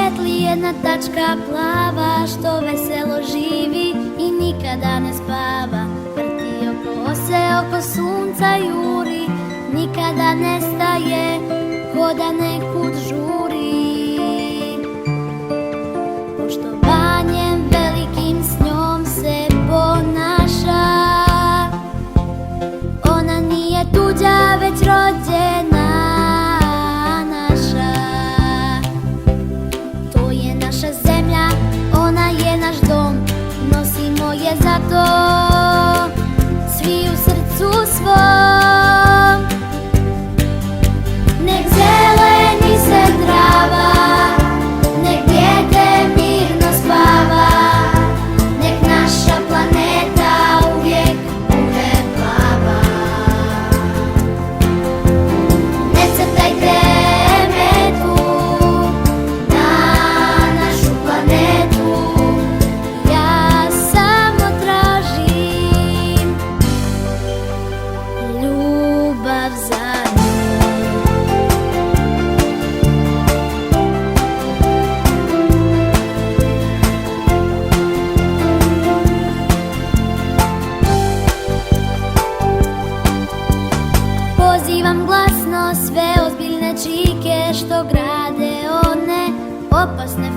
svetli jedna tačka plava, što veselo živi i nikada ne spava. Vrti oko se, oko sunca juri, nikada ne staje, ko da nekud žuri. Poštovanjem velikim s njom se ponaša, ona nije tuđa već rođena naša. To je naša zemlja, ona je naš dom, nosimo je zato svi u srcu svom. Nek zeleni se trava, nek dijete mirno spava, nek naša planeta uvijek bude plava. Ne crtajte metu na našu planetu, ja samo tražim ljubav za nju. Pozivam glasno sve ozbiljne čike što grade one opasne